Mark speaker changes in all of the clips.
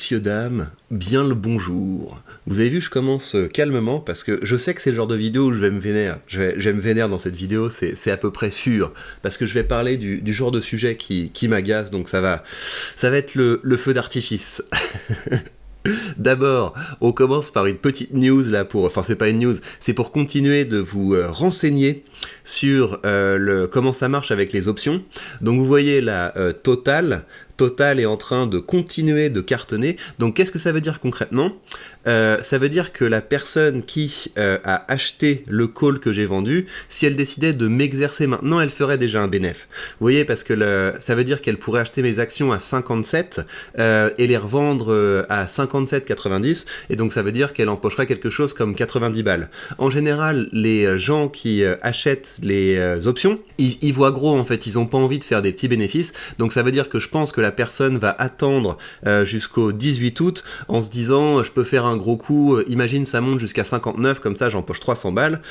Speaker 1: Messieurs, dames, bien le bonjour. Vous avez vu, je commence calmement parce que je sais que c'est le genre de vidéo où je vais me vénère. Je vais me vénère dans cette vidéo, c'est à peu près sûr. Parce que je vais parler du genre de sujet qui m'agace, donc ça va être le feu d'artifice. D'abord, on commence par une petite news là enfin c'est pas une news, c'est pour continuer de vous renseigner sur comment ça marche avec les options. Donc vous voyez là, Total est en train de continuer de cartonner. Donc qu'est-ce que ça veut dire concrètement ? Ça veut dire que la personne qui a acheté le call que j'ai vendu, si elle décidait de m'exercer maintenant, elle ferait déjà un bénéfice. Vous voyez, parce que ça veut dire qu'elle pourrait acheter mes actions à 57 et les revendre à 57,90, et donc ça veut dire qu'elle empocherait quelque chose comme 90 balles. En général, les gens qui achètent les options, ils voient gros en fait, ils n'ont pas envie de faire des petits bénéfices, donc ça veut dire que je pense que la personne va attendre jusqu'au 18 août en se disant je peux faire un gros coup, imagine ça monte jusqu'à 59, comme ça j'empoche 300 balles.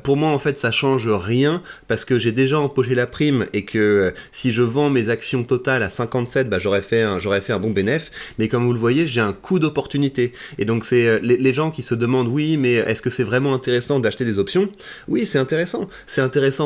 Speaker 1: Pour moi en fait ça change rien parce que j'ai déjà empoché la prime et que si je vends mes actions totales à 57, bah, j'aurais fait un bon bénéfice, mais comme vous le voyez j'ai un coup d'opportunité et donc c'est les gens qui se demandent oui mais est-ce que c'est vraiment intéressant d'acheter des options ? Oui, c'est intéressant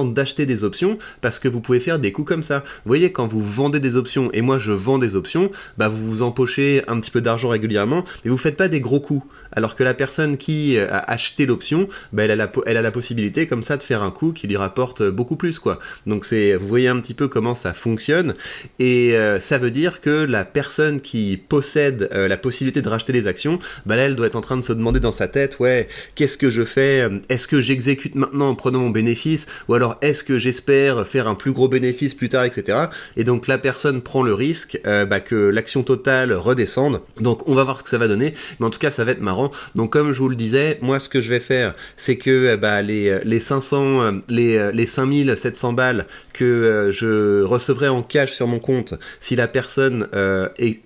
Speaker 1: d'acheter des options parce que vous pouvez faire des coups comme ça. Vous voyez, quand vous vendez des options et moi je vends des options, bah vous vous empochez un petit peu d'argent régulièrement, mais vous faites pas des gros coups. Alors que la personne qui a acheté l'option, bah elle a la possibilité comme ça de faire un coup qui lui rapporte beaucoup plus, quoi. Donc vous voyez un petit peu comment ça fonctionne, et ça veut dire que la personne qui possède la possibilité de racheter les actions, bah là elle doit être en train de se demander dans sa tête, ouais, qu'est-ce que je fais ? Est-ce que j'exécute maintenant en prenant mon bénéfice ? Ou alors est-ce que j'espère faire un plus gros bénéfice plus tard, etc. Et donc la personne prend le risque que l'action totale redescende. Donc on va voir ce que ça va donner, mais en tout cas ça va être marrant. Donc comme je vous le disais, moi ce que je vais faire, c'est que les 500, les 5700 balles que je recevrai en cash sur mon compte, si la personne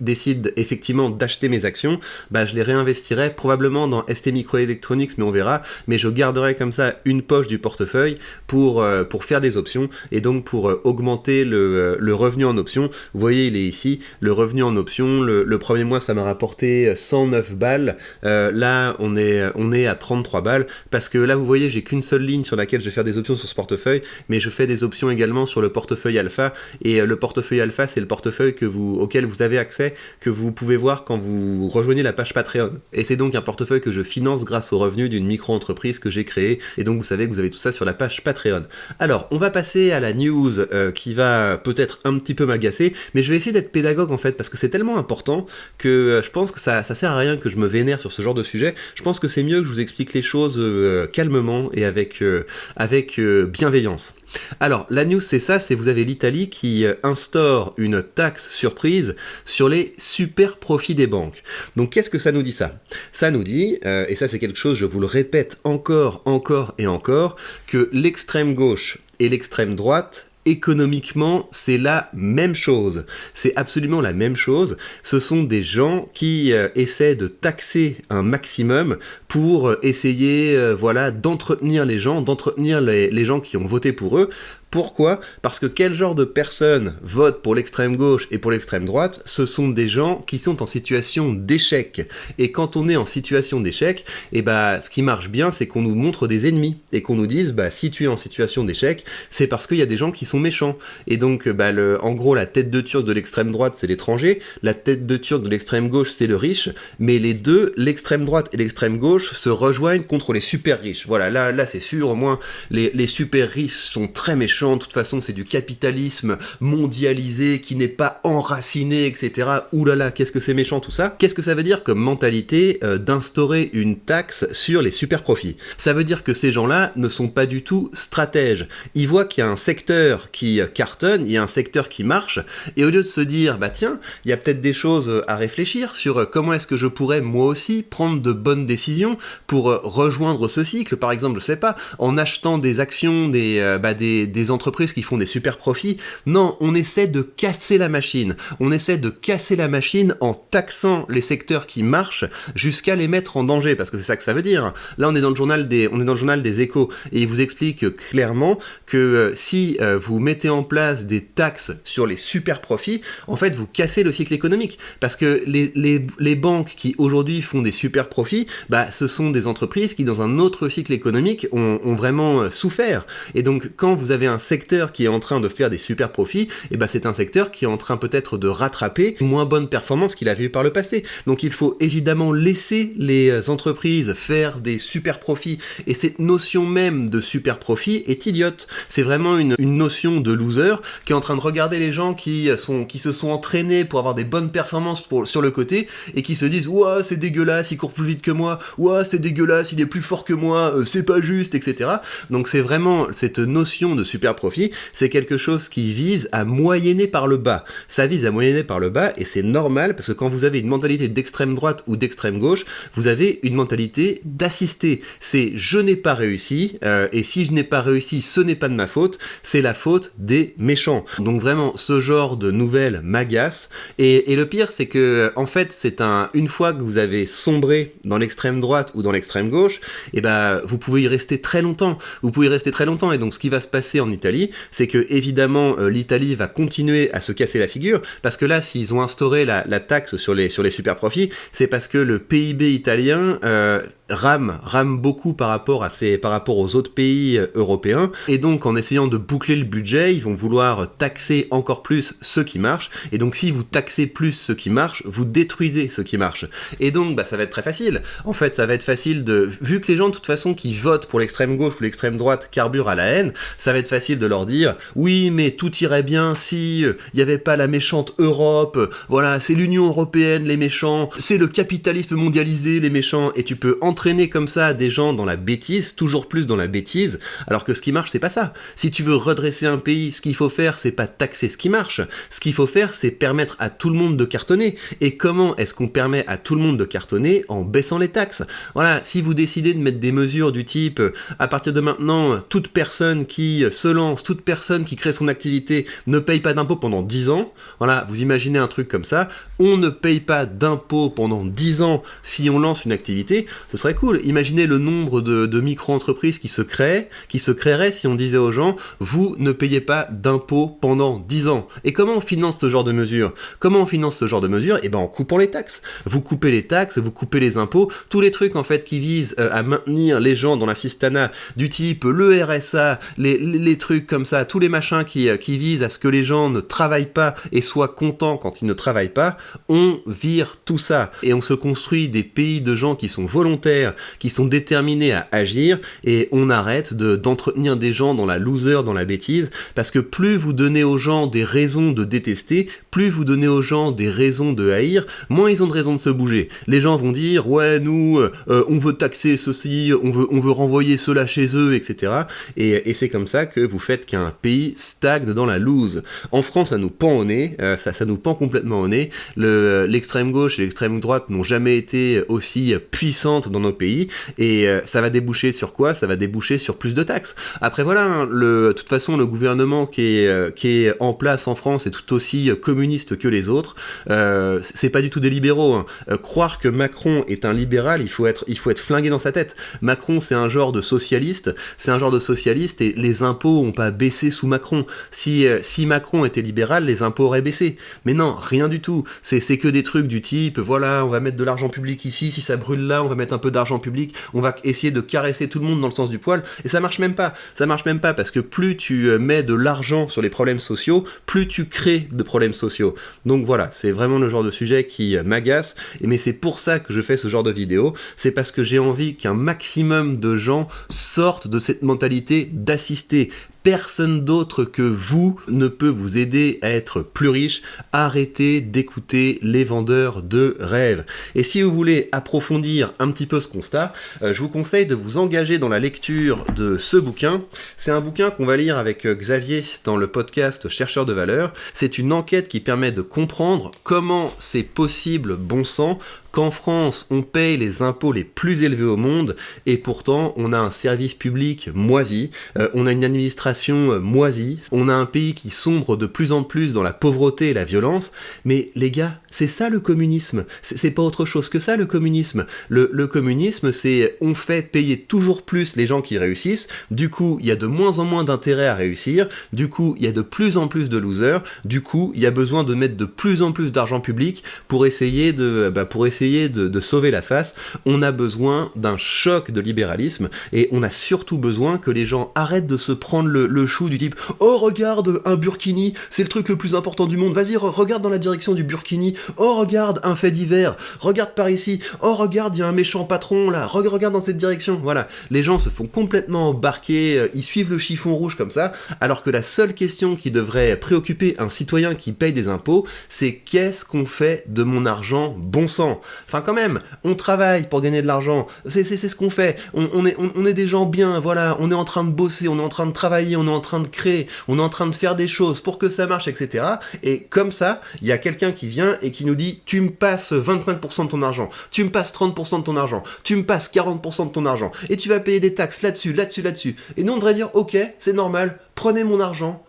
Speaker 1: décide effectivement d'acheter mes actions, je les réinvestirai probablement dans ST Microelectronics, mais on verra, mais je garderai comme ça une poche du portefeuille pour faire des options, et donc pour augmenter le revenu en options. Vous voyez, il est ici, le revenu en option, le premier mois ça m'a rapporté 109 balles, là on est à 33 balles, parce que là vous voyez j'ai qu'une seule ligne sur laquelle je vais faire des options sur ce portefeuille, mais je fais des options également sur le portefeuille alpha, et le portefeuille alpha c'est le portefeuille auquel vous avez accès, que vous pouvez voir quand vous rejoignez la page Patreon, et c'est donc un portefeuille que je finance grâce aux revenus d'une micro-entreprise que j'ai créée, et donc vous savez que vous avez tout ça sur la page Patreon. Alors on va passer à la news qui va peut-être un petit peu m'agacer, mais je vais essayer d'être pédagogue en fait, parce que c'est tellement important que je pense que ça sert à rien que je me vénère sur ce genre de sujet. Je pense que c'est mieux que je vous explique les choses calmement et avec bienveillance. Alors, la news c'est ça, c'est vous avez l'Italie qui instaure une taxe surprise sur les super profits des banques. Donc qu'est-ce que ça nous dit ça ? Ça nous dit, et ça c'est quelque chose, je vous le répète encore et encore, que l'extrême gauche et l'extrême droite, économiquement, c'est la même chose. C'est absolument la même chose. Ce sont des gens qui essaient de taxer un maximum pour essayer d'entretenir les gens, les gens qui ont voté pour eux. Pourquoi ? Parce que quel genre de personnes votent pour l'extrême gauche et pour l'extrême droite ? Ce sont des gens qui sont en situation d'échec. Et quand on est en situation d'échec, ce qui marche bien, c'est qu'on nous montre des ennemis et qu'on nous dise, si tu es en situation d'échec, c'est parce qu'il y a des gens qui sont méchants. Et donc, en gros, la tête de turc de l'extrême droite, c'est l'étranger, la tête de turc de l'extrême gauche, c'est le riche, mais les deux, l'extrême droite et l'extrême gauche, se rejoignent contre les super riches. Voilà, là c'est sûr, au moins, les super riches sont très méchants. De toute façon, c'est du capitalisme mondialisé qui n'est pas enraciné, etc. Ouh là là, qu'est-ce que c'est méchant tout ça ? Qu'est-ce que ça veut dire comme mentalité d'instaurer une taxe sur les super profits ? Ça veut dire que ces gens-là ne sont pas du tout stratèges. Ils voient qu'il y a un secteur qui cartonne, il y a un secteur qui marche, et au lieu de se dire, tiens, il y a peut-être des choses à réfléchir sur comment est-ce que je pourrais moi aussi prendre de bonnes décisions pour rejoindre ce cycle, par exemple, je sais pas, en achetant des actions des des entreprises qui font des super profits. Non, on essaie de casser la machine. On essaie de casser la machine en taxant les secteurs qui marchent jusqu'à les mettre en danger, parce que c'est ça que ça veut dire. Là, on est dans le journal des Échos, et il vous explique clairement que si vous mettez en place des taxes sur les super profits, en fait, vous cassez le cycle économique, parce que les banques qui aujourd'hui font des super profits, bah, ce sont des entreprises qui, dans un autre cycle économique, ont vraiment souffert. Et donc, quand vous avez un secteur qui est en train de faire des super profits, et bah, c'est un secteur qui est en train peut-être de rattraper une moins bonne performance qu'il avait eu par le passé. Donc, il faut évidemment laisser les entreprises faire des super profits, et cette notion même de super profit est idiote. C'est vraiment une notion de loser qui est en train de regarder les gens qui se sont entraînés pour avoir des bonnes performances sur le côté, et qui se disent « Ouah, c'est dégueulasse, il court plus vite que moi, ouah, c'est dégueulasse, il est plus fort que moi, c'est pas juste, etc. » Donc c'est vraiment cette notion de super profit, c'est quelque chose qui vise à moyenner par le bas. Ça vise à moyenner par le bas, et c'est normal, parce que quand vous avez une mentalité d'extrême droite ou d'extrême gauche, vous avez une mentalité d'assister. C'est « je n'ai pas réussi, et si je n'ai pas réussi, ce n'est pas de ma faute, c'est la faute des méchants. » Donc vraiment, ce genre de nouvelles m'agace, et le pire, c'est que, en fait, une fois que vous avez sombré dans l'extrême droite ou dans l'extrême gauche, et ben, vous pouvez y rester très longtemps. Vous pouvez y rester très longtemps, et donc ce qui va se passer en Italie, c'est que, évidemment, l'Italie va continuer à se casser la figure, parce que là, s'ils ont instauré la taxe sur les super profits, c'est parce que le PIB italien rame beaucoup par rapport aux autres pays européens, et donc en essayant de boucler le budget, ils vont vouloir taxer encore plus ceux qui marchent, et donc si vous taxez plus ceux qui marchent, vous détruisez ceux qui marchent. Et donc bah, ça va être très facile. En fait, ça va être facile vu que les gens de toute façon qui votent pour l'extrême gauche ou l'extrême droite carburent à la haine, ça va être facile de leur dire oui, mais tout irait bien si il n'y avait pas la méchante Europe, voilà, c'est l'Union européenne les méchants, c'est le capitalisme mondialisé les méchants, et tu peux entraîner comme ça des gens dans la bêtise, toujours plus dans la bêtise, alors que ce qui marche, c'est pas ça. Si tu veux redresser un pays, ce qu'il faut faire, c'est pas taxer ce qui marche. Ce qu'il faut faire, c'est permettre à tout le monde de cartonner. Et comment est-ce qu'on permet à tout le monde de cartonner? En baissant les taxes. Voilà, si vous décidez de mettre des mesures du type, à partir de maintenant, toute personne qui se lance, toute personne qui crée son activité ne paye pas d'impôts pendant 10 ans, voilà, vous imaginez un truc comme ça, on ne paye pas d'impôts pendant 10 ans si on lance une activité, ce serait cool. Imaginez le nombre de micro-entreprises qui se créeraient si on disait aux gens, vous ne payez pas d'impôts pendant 10 ans. Et comment on finance ce genre de mesures? Eh ben en coupant les taxes. Vous coupez les taxes, vous coupez les impôts, tous les trucs en fait qui visent à maintenir les gens dans l'assistanat du type le RSA, les trucs comme ça, tous les machins qui visent à ce que les gens ne travaillent pas et soient contents quand ils ne travaillent pas, on vire tout ça. Et on se construit des pays de gens qui sont volontaires, qui sont déterminés à agir, et on arrête d'entretenir des gens dans la loser, dans la bêtise, parce que plus vous donnez aux gens des raisons de détester, plus vous donnez aux gens des raisons de haïr, moins ils ont de raisons de se bouger. Les gens vont dire, ouais, nous, on veut taxer ceci, on veut renvoyer cela chez eux, etc. Et c'est comme ça que vous faites qu'un pays stagne dans la loose. En France, ça nous pend au nez, ça nous pend complètement au nez. L'extrême gauche et l'extrême droite n'ont jamais été aussi puissantes dans nos pays, et ça va déboucher sur quoi? Ça va déboucher sur plus de taxes. Après voilà, hein, de toute façon, le gouvernement qui est en place en France est tout aussi communiste que les autres. C'est pas du tout des libéraux. Hein. Croire que Macron est un libéral, il faut être flingué dans sa tête. Macron, c'est un genre de socialiste, et les impôts ont pas baissé sous Macron. Si Macron était libéral, les impôts auraient baissé. Mais non, rien du tout. C'est que des trucs du type, voilà, on va mettre de l'argent public ici, si ça brûle là, on va mettre un peu d'argent public, on va essayer de caresser tout le monde dans le sens du poil, et ça marche même pas. Ça marche même pas, parce que plus tu mets de l'argent sur les problèmes sociaux, plus tu crées de problèmes sociaux. Donc voilà, c'est vraiment le genre de sujet qui m'agace, mais c'est pour ça que je fais ce genre de vidéo, c'est parce que j'ai envie qu'un maximum de gens sortent de cette mentalité d'assister. Personne d'autre que vous ne peut vous aider à être plus riche. Arrêtez d'écouter les vendeurs de rêves. Et si vous voulez approfondir un petit peu ce constat, je vous conseille de vous engager dans la lecture de ce bouquin. C'est un bouquin qu'on va lire avec Xavier dans le podcast Chercheurs de valeur. C'est une enquête qui permet de comprendre comment c'est possible, bon sang, qu'en France, on paye les impôts les plus élevés au monde, et pourtant, on a un service public moisi, on a une administration administration moisie, on a un pays qui sombre de plus en plus dans la pauvreté et la violence, mais les gars, c'est ça le communisme, c'est pas autre chose que ça le communisme. Le communisme, c'est on fait payer toujours plus les gens qui réussissent, du coup il y a de moins en moins d'intérêt à réussir, du coup il y a de plus en plus de losers, du coup il y a besoin de mettre de plus en plus d'argent public pour essayer de sauver la face. On a besoin d'un choc de libéralisme et on a surtout besoin que les gens arrêtent de se prendre le chou du type « Oh regarde, un burkini, c'est le truc le plus important du monde, vas-y regarde dans la direction du burkini, oh regarde, un fait divers, regarde par ici, oh regarde, il y a un méchant patron là, regarde dans cette direction ». Voilà, les gens se font complètement embarquer, ils suivent le chiffon rouge comme ça, alors que la seule question qui devrait préoccuper un citoyen qui paye des impôts, c'est qu'est-ce qu'on fait de mon argent, bon sang. Enfin quand même, on travaille pour gagner de l'argent, c'est ce qu'on fait, on est des gens bien, voilà, on est en train de bosser, on est en train de travailler, on est en train de créer, on est en train de faire des choses pour que ça marche, etc. Et comme ça, il y a quelqu'un qui vient et qui nous dit « tu me passes 25% de ton argent, tu me passes 30% de ton argent, tu me passes 40% de ton argent, et tu vas payer des taxes là-dessus. » Et nous on devrait dire « ok, c'est normal, prenez mon argent,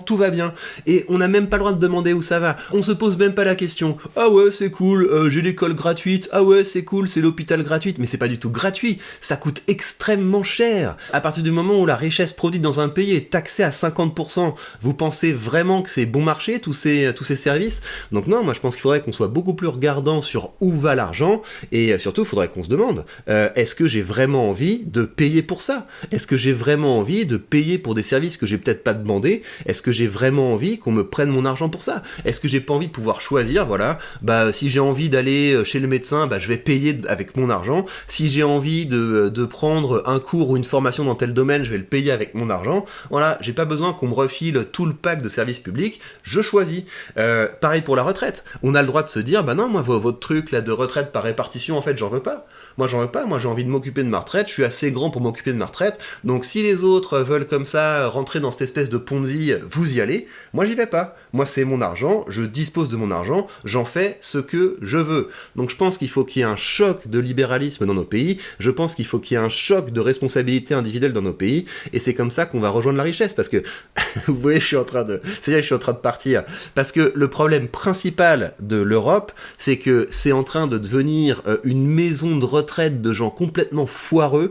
Speaker 1: tout va bien. » Et on n'a même pas le droit de demander où ça va. On se pose même pas la question. Ah ouais, c'est cool, j'ai l'école gratuite. Ah ouais, c'est cool, c'est l'hôpital gratuit. Mais c'est pas du tout gratuit. Ça coûte extrêmement cher. À partir du moment où la richesse produite dans un pays est taxée à 50%, vous pensez vraiment que c'est bon marché, tous ces services? Donc non, moi je pense qu'il faudrait qu'on soit beaucoup plus regardant sur où va l'argent. Et surtout, il faudrait qu'on se demande, est-ce que j'ai vraiment envie de payer pour ça? Est-ce que j'ai vraiment envie de payer pour des services que j'ai peut-être pas demandé? Est-ce que j'ai vraiment envie qu'on me prenne mon argent pour ça? Est-ce que j'ai pas envie de pouvoir choisir, voilà, si j'ai envie d'aller chez le médecin, je vais payer avec mon argent. Si j'ai envie de prendre un cours ou une formation dans tel domaine, je vais le payer avec mon argent. Voilà, j'ai pas besoin qu'on me refile tout le pack de services publics, je choisis. Pareil pour la retraite. On a le droit de se dire, non, moi, votre truc là de retraite par répartition, en fait, j'en veux pas. Moi j'ai envie de m'occuper de ma retraite, je suis assez grand pour m'occuper de ma retraite, donc si les autres veulent comme ça rentrer dans cette espèce de Ponzi, vous y allez, moi j'y vais pas. Moi c'est mon argent, je dispose de mon argent, j'en fais ce que je veux. Donc je pense qu'il faut qu'il y ait un choc de libéralisme dans nos pays, je pense qu'il faut qu'il y ait un choc de responsabilité individuelle dans nos pays, et c'est comme ça qu'on va rejoindre la richesse, parce que, vous voyez, je suis en train de partir, parce que le problème principal de l'Europe, c'est que c'est en train de devenir une maison de retraite de gens complètement foireux,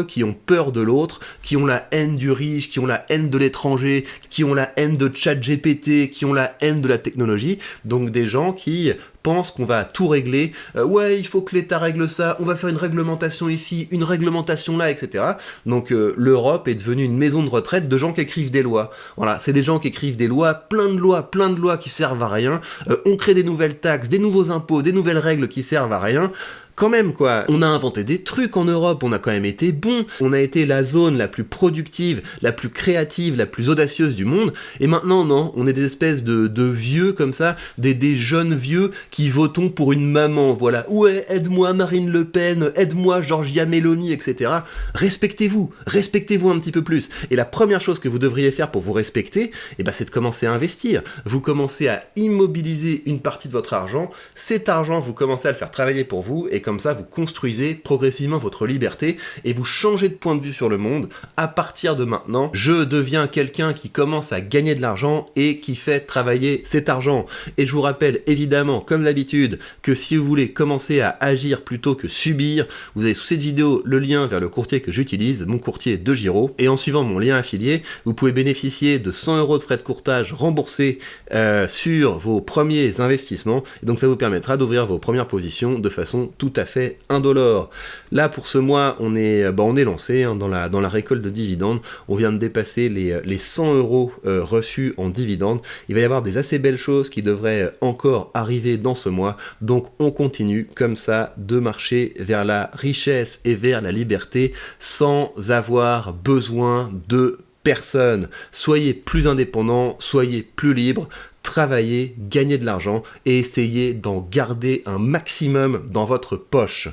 Speaker 1: qui ont peur de l'autre, qui ont la haine du riche, qui ont la haine de l'étranger, qui ont la haine de ChatGPT, qui ont la haine de la technologie, donc des gens qui pensent qu'on va tout régler, ouais, il faut que l'État règle ça, on va faire une réglementation ici, une réglementation là, etc. Donc l'Europe est devenue une maison de retraite de gens qui écrivent des lois. Voilà, c'est des gens qui écrivent des lois, plein de lois qui servent à rien, on crée des nouvelles taxes, des nouveaux impôts, des nouvelles règles qui servent à rien. Quand même quoi, on a inventé des trucs en Europe, on a quand même été bon, on a été la zone la plus productive, la plus créative, la plus audacieuse du monde, et maintenant non, on est des espèces de vieux comme ça, des jeunes vieux qui votons pour une maman, voilà, ouais, aide-moi Marine Le Pen, aide-moi Giorgia Meloni, etc. Respectez-vous un petit peu plus, et la première chose que vous devriez faire pour vous respecter, c'est de commencer à investir, vous commencez à immobiliser une partie de votre argent, cet argent vous commencez à le faire travailler pour vous, et comme ça vous construisez progressivement votre liberté et vous changez de point de vue sur le monde. À partir de maintenant, je deviens quelqu'un qui commence à gagner de l'argent et qui fait travailler cet argent. Et je vous rappelle évidemment, comme d'habitude, que si vous voulez commencer à agir plutôt que subir, vous avez sous cette vidéo le lien vers le courtier que j'utilise, mon courtier de Giro, et en suivant mon lien affilié, vous pouvez bénéficier de 100 € de frais de courtage remboursés sur vos premiers investissements, et donc ça vous permettra d'ouvrir vos premières positions de façon tout à fait indolore. Là pour ce mois on est lancé dans la récolte de dividendes, on vient de dépasser les 100 € reçus en dividendes, il va y avoir des assez belles choses qui devraient encore arriver dans ce mois, donc on continue comme ça de marcher vers la richesse et vers la liberté sans avoir besoin de personne. Soyez plus indépendants, soyez plus libres, travaillez, gagnez de l'argent et essayez d'en garder un maximum dans votre poche.